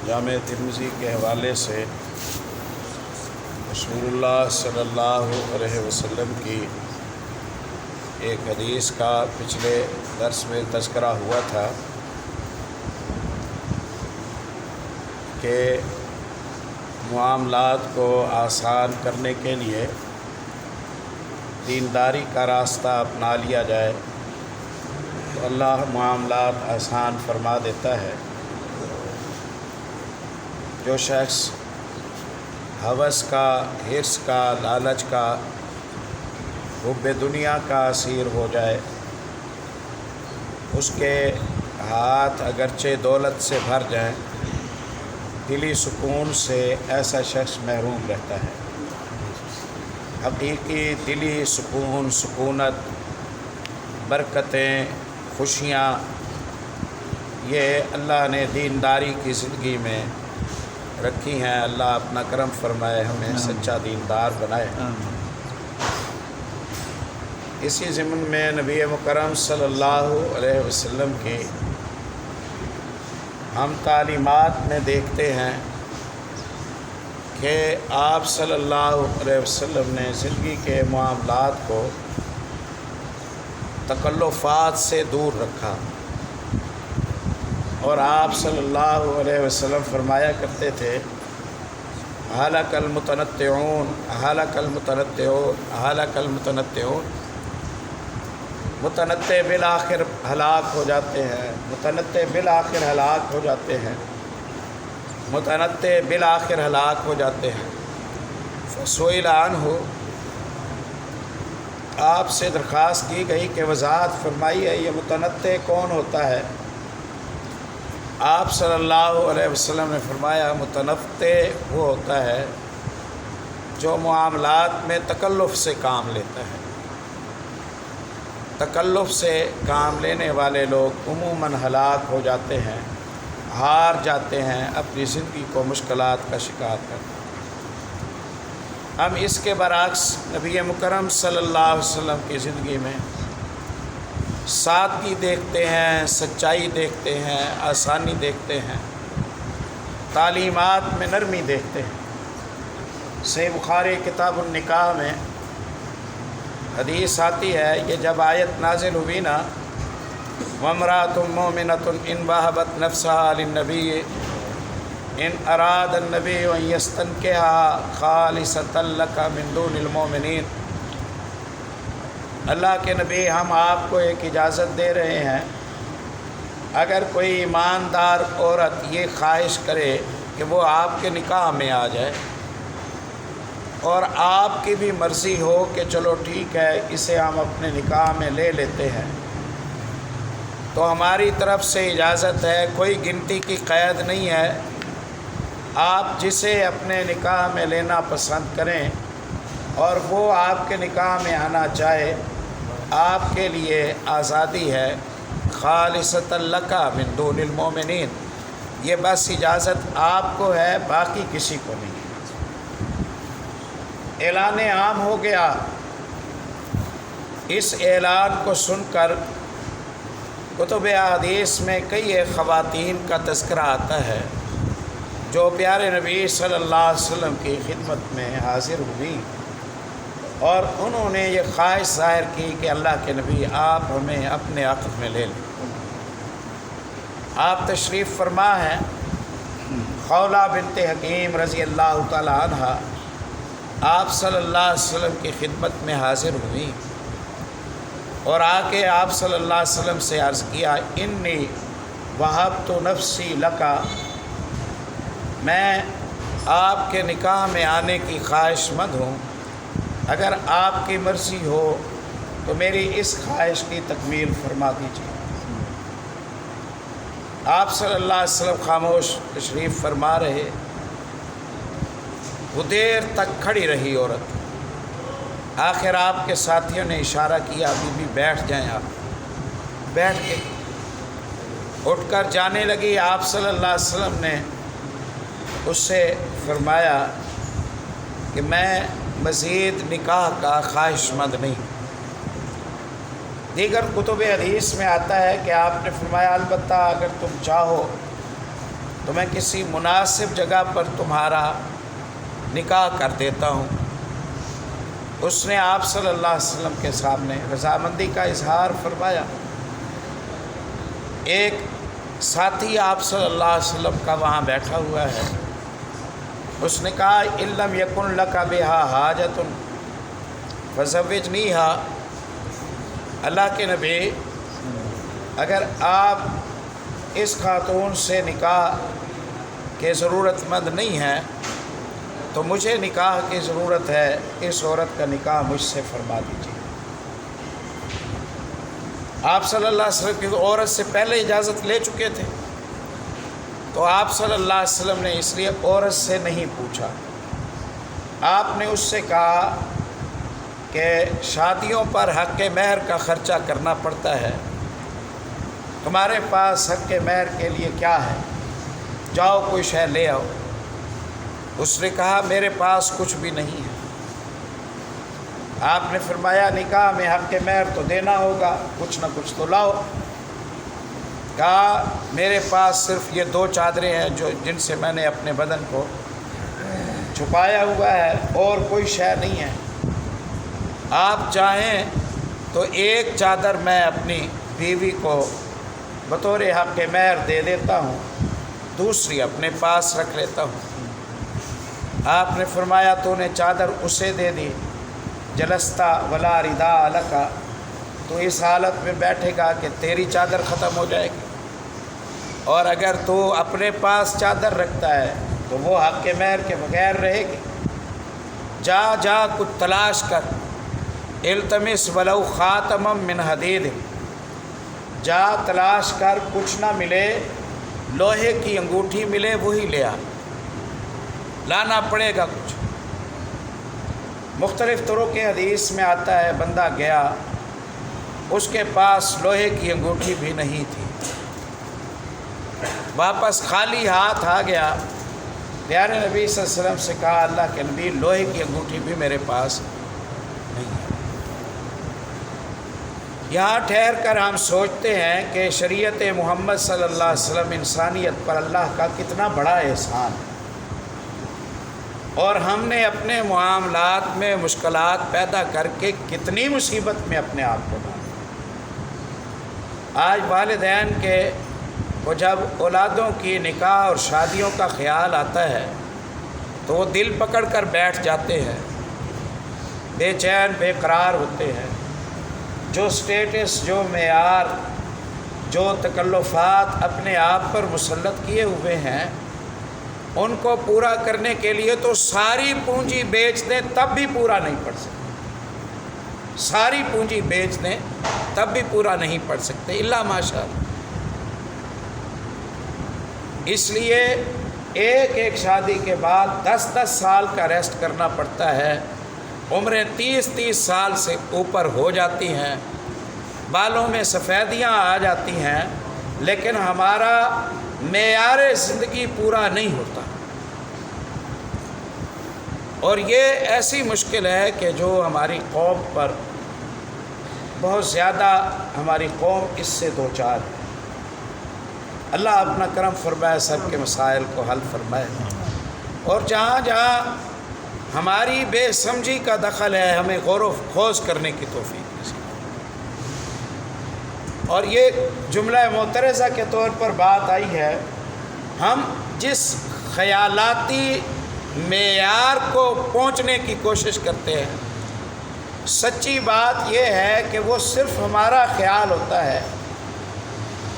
جامع ترمذی کے حوالے سے رسول اللہ صلی اللہ علیہ وسلم کی ایک حدیث کا پچھلے درس میں تذکرہ ہوا تھا کہ معاملات کو آسان کرنے کے لیے دینداری کا راستہ اپنا لیا جائے تو اللہ معاملات آسان فرما دیتا ہے۔ جو شخص ہوس کا، حرص کا، لالچ کا، حب دنیا کا اسیر ہو جائے، اس کے ہاتھ اگرچہ دولت سے بھر جائیں، دلی سکون سے ایسا شخص محروم رہتا ہے۔ حقیقی دلی سکون، سکونت، برکتیں، خوشیاں یہ اللہ نے دینداری کی زندگی میں رکھی ہیں۔ اللہ اپنا کرم فرمائے، ہمیں سچا دیندار بنائے۔ اسی ضمن میں نبی مکرم صلی اللہ علیہ وسلم کی ہم تعلیمات میں دیکھتے ہیں کہ آپ صلی اللہ علیہ وسلم نے زندگی کے معاملات کو تکلفات سے دور رکھا، اور آپ صلی اللہ علیہ وسلم فرمایا کرتے تھے ہلک المتنطعون، ہلک المتنطعون، ہلک المتنطعون۔ متنطع بالآخر ہلاک ہو جاتے ہیں، متنطع بالآخر ہلاک ہو جاتے ہیں، متنطع بالآخر ہلاک ہو جاتے ہیں۔ فسئل عنہ، آپ سے درخواست کی گئی کہ وضاحت فرمائیے یہ متنطع کون ہوتا ہے؟ آپ صلی اللہ علیہ وسلم نے فرمایا متنطع وہ ہوتا ہے جو معاملات میں تکلف سے کام لیتا ہے۔ تکلف سے کام لینے والے لوگ عموماً ہلاک ہو جاتے ہیں، ہار جاتے ہیں، اپنی زندگی کو مشکلات کا شکار کرتے ہیں۔ ہم اس کے برعکس نبی مکرم صلی اللہ علیہ وسلم کی زندگی میں سادگی دیکھتے ہیں، سچائی دیکھتے ہیں، آسانی دیکھتے ہیں، تعلیمات میں نرمی دیکھتے ہیں۔ صحیح بخاری کتاب النکاح میں حدیث آتی ہے، یہ جب آیت نازل ہوئی نا وَامْرَأَةٌ مُؤْمِنَةٌ إِنْ وَهَبَتْ نَفْسَهَا لِلنَّبِيِّ إِنْ أَرَادَ النَّبِيُّ أَنْ يَسْتَنْكِحَهَا خَالِصَةً لَكَ مِنْ دُونِ الْمُؤْمِنِينَ۔ اللہ کے نبی ہم آپ کو ایک اجازت دے رہے ہیں، اگر کوئی ایماندار عورت یہ خواہش کرے کہ وہ آپ کے نکاح میں آ جائے اور آپ کی بھی مرضی ہو کہ چلو ٹھیک ہے اسے ہم اپنے نکاح میں لے لیتے ہیں، تو ہماری طرف سے اجازت ہے، کوئی گنتی کی قید نہیں ہے۔ آپ جسے اپنے نکاح میں لینا پسند کریں اور وہ آپ کے نکاح میں آنا چاہے، آپ کے لیے آزادی ہے۔ خالصۃ لک من دون المؤمنین، یہ بس اجازت آپ کو ہے، باقی کسی کو نہیں۔ اعلان عام ہو گیا۔ اس اعلان کو سن کر کتب احادیث میں کئی خواتین کا تذکرہ آتا ہے جو پیارے نبی صلی اللہ علیہ وسلم کی خدمت میں حاضر ہوئی اور انہوں نے یہ خواہش ظاہر کی کہ اللہ کے نبی آپ ہمیں اپنے عقد میں لے لیں۔ آپ تشریف فرما ہیں، خولہ بنت حکیم رضی اللہ تعالی عنہ آپ صلی اللہ علیہ وسلم کی خدمت میں حاضر ہوئی اور آ کے آپ صلی اللہ علیہ وسلم سے عرض کیا انی وہبت نفسی لکا، میں آپ کے نکاح میں آنے کی خواہش مند ہوں، اگر آپ کی مرضی ہو تو میری اس خواہش کی تکمیل فرما دیجیے۔ آپ صلی اللہ علیہ وسلم خاموش تشریف فرما رہے، وہ دیر تک کھڑی رہی عورت۔ آخر آپ کے ساتھیوں نے اشارہ کیا بی بی بیٹھ جائیں۔ آپ بیٹھ کے اٹھ کر جانے لگی۔ آپ صلی اللہ علیہ وسلم نے اس سے فرمایا کہ میں مزید نکاح کا خواہش مند نہیں۔ دیگر کتب حدیث میں آتا ہے کہ آپ نے فرمایا البتہ اگر تم چاہو تو میں کسی مناسب جگہ پر تمہارا نکاح کر دیتا ہوں۔ اس نے آپ صلی اللہ علیہ وسلم کے سامنے رضامندی کا اظہار فرمایا۔ ایک ساتھی آپ صلی اللہ علیہ وسلم کا وہاں بیٹھا ہوا ہے، اس نے کہا ان لم یکن لک بہا حاجۃ فزوجنیھا، اللہ کے نبی اگر آپ اس خاتون سے نکاح کے ضرورت مند نہیں ہیں تو مجھے نکاح کی ضرورت ہے، اس عورت کا نکاح مجھ سے فرما دیجیے۔ آپ صلی اللہ علیہ وسلم کی عورت سے پہلے اجازت لے چکے تھے، تو آپ صلی اللہ علیہ وسلم نے اس لیے عورت سے نہیں پوچھا، آپ نے اس سے کہا کہ شادیوں پر حق مہر کا خرچہ کرنا پڑتا ہے، تمہارے پاس حق مہر کے لیے کیا ہے، جاؤ کوئی شے لے آؤ۔ اس نے کہا میرے پاس کچھ بھی نہیں ہے۔ آپ نے فرمایا نکاح میں حق مہر تو دینا ہوگا، کچھ نہ کچھ تو لاؤ۔ کہا میرے پاس صرف یہ 2 چادریں ہیں جن سے میں نے اپنے بدن کو چھپایا ہوا ہے، اور کوئی شے نہیں ہے، آپ چاہیں تو ایک چادر میں اپنی بیوی کو بطور حق مہر دے دیتا ہوں، دوسری اپنے پاس رکھ لیتا ہوں۔ آپ نے فرمایا تو نے چادر اسے دے دی، جلستا ولا ردا لکا، تو اس حالت میں بیٹھے گا کہ تیری چادر ختم ہو جائے گی، اور اگر تو اپنے پاس چادر رکھتا ہے تو وہ حق مہر کے بغیر رہے گی۔ جا کچھ تلاش کر، التمس ولو خاتما من حدید، جا تلاش کر، کچھ نہ ملے لوہے کی انگوٹھی ملے وہی لے آ، لانا پڑے گا کچھ۔ مختلف طرق کے حدیث میں آتا ہے بندہ گیا، اس کے پاس لوہے کی انگوٹھی بھی نہیں تھی، واپس خالی ہاتھ آ گیا۔ پیارے نبی صلی اللہ علیہ وسلم سے کہا اللہ کے نبی لوہے کی انگوٹھی بھی میرے پاس نہیں ہے۔ یہاں ٹھہر کر ہم سوچتے ہیں کہ شریعت محمد صلی اللہ علیہ وسلم انسانیت پر اللہ کا کتنا بڑا احسان ہے، اور ہم نے اپنے معاملات میں مشکلات پیدا کر کے کتنی مصیبت میں اپنے آپ کو ڈالا۔ آج والدین کے وہ جب اولادوں کی نکاح اور شادیوں کا خیال آتا ہے تو وہ دل پکڑ کر بیٹھ جاتے ہیں، بے چین بے قرار ہوتے ہیں۔ جو سٹیٹس، جو معیار، جو تکلفات اپنے آپ پر مسلط کیے ہوئے ہیں، ان کو پورا کرنے کے لیے تو ساری پونجی بیچ دیں تب بھی پورا نہیں پڑ سکتے، ساری پونجی بیچ دیں تب بھی پورا نہیں پڑ سکتے الا ماشاء اللہ۔ اس لیے ایک شادی کے بعد 10 سال کا ریسٹ کرنا پڑتا ہے، عمریں 30 سال سے اوپر ہو جاتی ہیں، بالوں میں سفیدیاں آ جاتی ہیں، لیکن ہمارا معیار زندگی پورا نہیں ہوتا۔ اور یہ ایسی مشکل ہے کہ جو ہماری قوم پر بہت زیادہ، ہماری قوم اس سے دوچار ہے۔ اللہ اپنا کرم فرمائے، سب کے مسائل کو حل فرمائے، اور جہاں جہاں ہماری بے سمجھی کا دخل ہے ہمیں غور و خوض کرنے کی توفیق نصیب۔ اور یہ جملہ معترضہ کے طور پر بات آئی ہے، ہم جس خیالاتی معیار کو پہنچنے کی کوشش کرتے ہیں، سچی بات یہ ہے کہ وہ صرف ہمارا خیال ہوتا ہے۔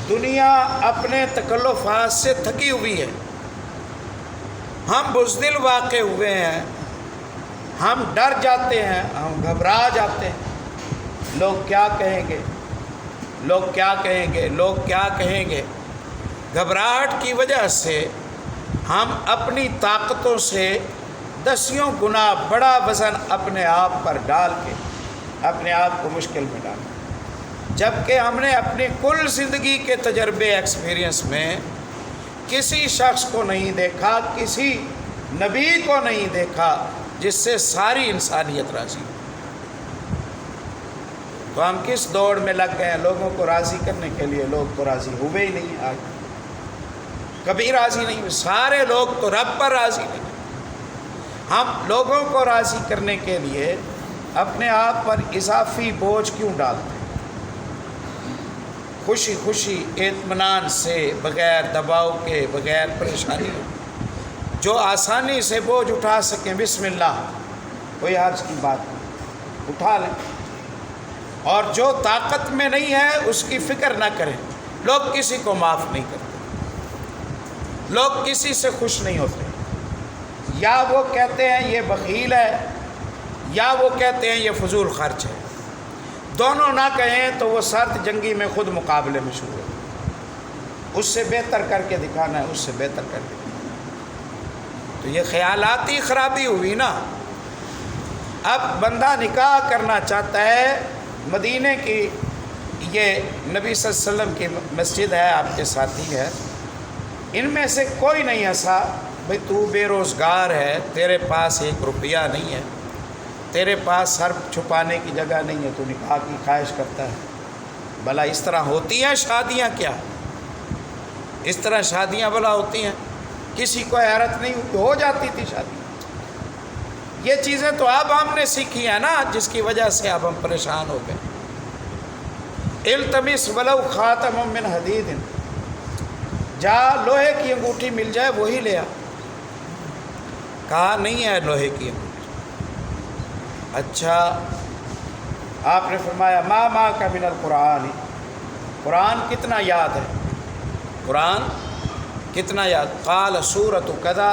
دنیا اپنے تکلفات سے تھکی ہوئی ہے، ہم بزدل واقع ہوئے ہیں، ہم ڈر جاتے ہیں، ہم گھبرا جاتے ہیں، لوگ کیا کہیں گے، لوگ کیا کہیں گے، لوگ کیا کہیں گے۔ گھبراہٹ کی وجہ سے ہم اپنی طاقتوں سے 10 گنا بڑا وزن اپنے آپ پر ڈال کے اپنے آپ کو مشکل میں ڈالا، جبکہ ہم نے اپنی کل زندگی کے تجربے ایکسپیرینس میں کسی شخص کو نہیں دیکھا، کسی نبی کو نہیں دیکھا جس سے ساری انسانیت راضی ہو۔ تو ہم کس دوڑ میں لگ گئے ہیں لوگوں کو راضی کرنے کے لیے؟ لوگ تو راضی ہوئے ہی نہیں آج۔ کبھی راضی نہیں ہوئے. سارے لوگ تو رب پر راضی نہیں. ہم لوگوں کو راضی کرنے کے لیے اپنے آپ پر اضافی بوجھ کیوں ڈالتے ہیں؟ خوشی خوشی اطمینان سے، بغیر دباؤ کے، بغیر پریشانی، جو آسانی سے بوجھ اٹھا سکیں بسم اللہ، کوئی حرج کی بات نہیں، اٹھا لیں. اور جو طاقت میں نہیں ہے اس کی فکر نہ کریں. لوگ کسی کو معاف نہیں کرتے، لوگ کسی سے خوش نہیں ہوتے. یا وہ کہتے ہیں یہ بخیل ہے، یا وہ کہتے ہیں یہ فضول خرچ ہے. دونوں نہ کہیں تو وہ سرد جنگی میں خود مقابلے میں شروع ہو. اس سے بہتر کر کے دکھانا ہے، اس سے بہتر کر کے دکھانا. تو یہ خیالاتی خرابی ہوئی نا. اب بندہ نکاح کرنا چاہتا ہے، مدینے کی یہ نبی صلی اللہ علیہ وسلم کی مسجد ہے، آپ کے ساتھی ہے، ان میں سے کوئی نہیں ایسا بھئی تو بے روزگار ہے، تیرے پاس 1 روپیہ نہیں ہے، تیرے پاس سر چھپانے کی جگہ نہیں ہے، تو نکاح کی خواہش کرتا ہے. بھلا اس طرح ہوتی ہیں شادیاں؟ کیا اس طرح شادیاں بھلا ہوتی ہیں؟ کسی کو حیرت نہیں ہوتی، ہو جاتی تھی شادی. یہ چیزیں تو اب ہم نے سیکھی ہیں نا، جس کی وجہ سے اب ہم پریشان ہو گئے. التمس ولو خاتم من حدید، جا لوہے کی انگوٹھی مل جائے وہی لے آ. کہا نہیں ہے لوہے کی انگوٹھی. اچھا، آپ نے فرمایا ما کا من القرآن، قرآن کتنا یاد ہے؟ قرآن کتنا یاد؟ قال سورۃ کذا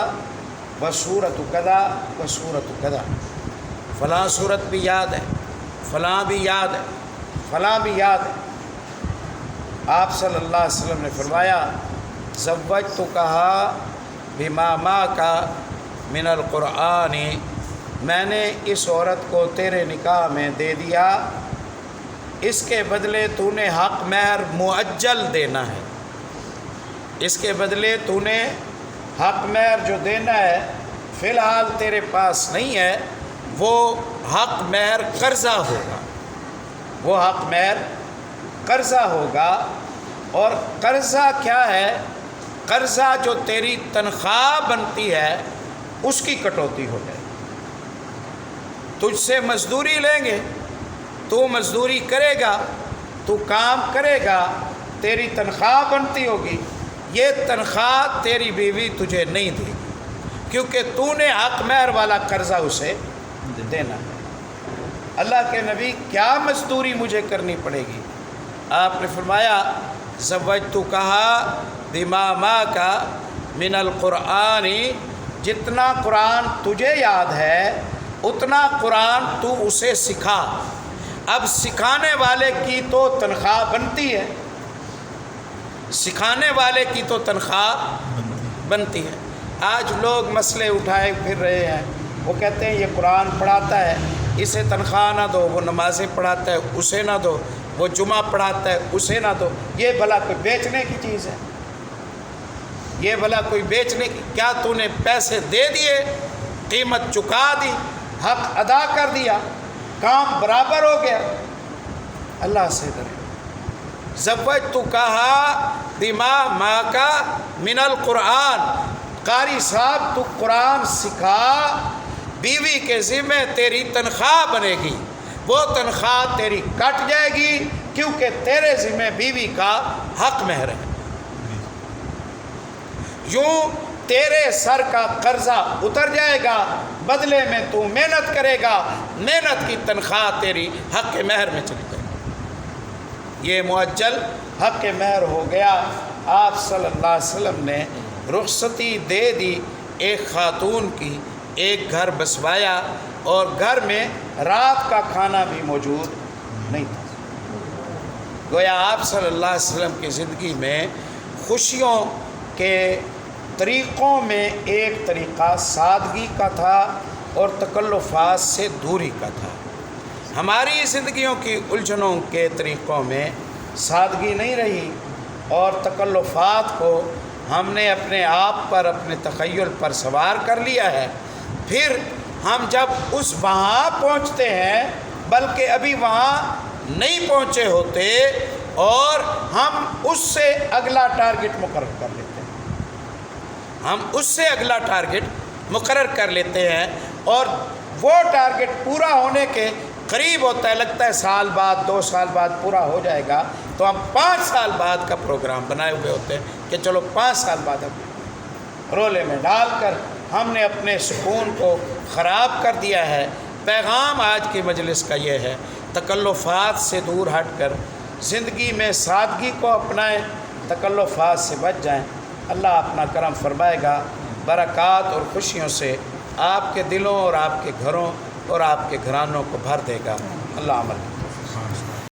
و سورۃ کذا و سورۃ کذا. فلاں سورت بھی یاد ہے، فلاں بھی یاد ہے، فلاں بھی یاد ہے. آپ صلی اللہ علیہ وسلم نے فرمایا زوجتکہا بما معک من القرآن، میں نے اس عورت کو تیرے نکاح میں دے دیا، اس کے بدلے تو نے حق مہر مؤجل دینا ہے. اس کے بدلے تو نے حق مہر جو دینا ہے فی الحال تیرے پاس نہیں ہے، وہ حق مہر قرضہ ہوگا، وہ حق مہر قرضہ ہوگا. اور قرضہ کیا ہے؟ قرضہ جو تیری تنخواہ بنتی ہے اس کی کٹوتی ہو جائے. تجھ سے مزدوری لیں گے، تو مزدوری کرے گا، تو کام کرے گا، تیری تنخواہ بنتی ہوگی، یہ تنخواہ تیری بیوی تجھے نہیں دے گی، کیونکہ تو نے حق مہر والا قرضہ اسے دینا ہے. اللہ کے نبی کیا مزدوری مجھے کرنی پڑے گی؟ آپ نے فرمایا زوجتکہا بما معک من القرآن، جتنا قرآن تجھے یاد ہے اتنا قرآن تو اسے سکھا. اب سکھانے والے کی تو تنخواہ بنتی ہے، سکھانے والے کی تو تنخواہ بنتی ہے. آج لوگ مسئلے اٹھائے پھر رہے ہیں، وہ کہتے ہیں یہ قرآن پڑھاتا ہے اسے تنخواہ نہ دو، وہ نمازیں پڑھاتا ہے اسے نہ دو، وہ جمعہ پڑھاتا ہے اسے نہ دو. یہ بھلا کوئی بیچنے کی چیز ہے؟ یہ بھلا کوئی بیچنے کی؟ کیا تو نے پیسے دے دیے، قیمت چکا دی، حق ادا کر دیا، کام برابر ہو گیا؟ اللہ سے ڈرے. زوجتکہا بما معک من القرآن، قاری صاحب تو قرآن سکھا، بیوی کے ذمہ تیری تنخواہ بنے گی، وہ تنخواہ تیری کٹ جائے گی کیونکہ تیرے ذمہ بیوی کا حق مہر ہے. یوں تیرے سر کا قرضہ اتر جائے گا، بدلے میں تو محنت کرے گا، محنت کی تنخواہ تیری حق مہر میں چلی جائے گی. یہ مؤجل حق مہر ہو گیا. آپ صلی اللہ علیہ وسلم نے رخصتی دے دی ایک خاتون کی، ایک گھر بسوایا اور گھر میں رات کا کھانا بھی موجود نہیں تھا. گویا آپ صلی اللہ علیہ وسلم کی زندگی میں خوشیوں کے طریقوں میں ایک طریقہ سادگی کا تھا اور تکلفات سے دوری کا تھا. ہماری زندگیوں کی الجھنوں کے طریقوں میں سادگی نہیں رہی اور تکلفات کو ہم نے اپنے آپ پر، اپنے تخیل پر سوار کر لیا ہے. پھر ہم جب اس وہاں پہنچتے ہیں، بلکہ ابھی وہاں نہیں پہنچے ہوتے، اور ہم اس سے اگلا ٹارگٹ مقرر کر لیتے ہیں. ہم اس سے اگلا ٹارگٹ مقرر کر لیتے ہیں، اور وہ ٹارگٹ پورا ہونے کے قریب ہوتا ہے، لگتا ہے سال بعد 2 سال بعد پورا ہو جائے گا، تو ہم 5 سال بعد کا پروگرام بنائے ہوئے ہوتے ہیں کہ چلو 5 سال بعد ہم رولے میں ڈال کر ہم نے اپنے سکون کو خراب کر دیا ہے۔ پیغام آج کی مجلس کا یہ ہے، تکلفات سے دور ہٹ کر زندگی میں سادگی کو اپنائیں، تکلفات سے بچ جائیں۔ اللہ اپنا کرم فرمائے گا، برکات اور خوشیوں سے آپ کے دلوں اور آپ کے گھروں اور آپ کے گھرانوں کو بھر دے گا۔ اللہ عمل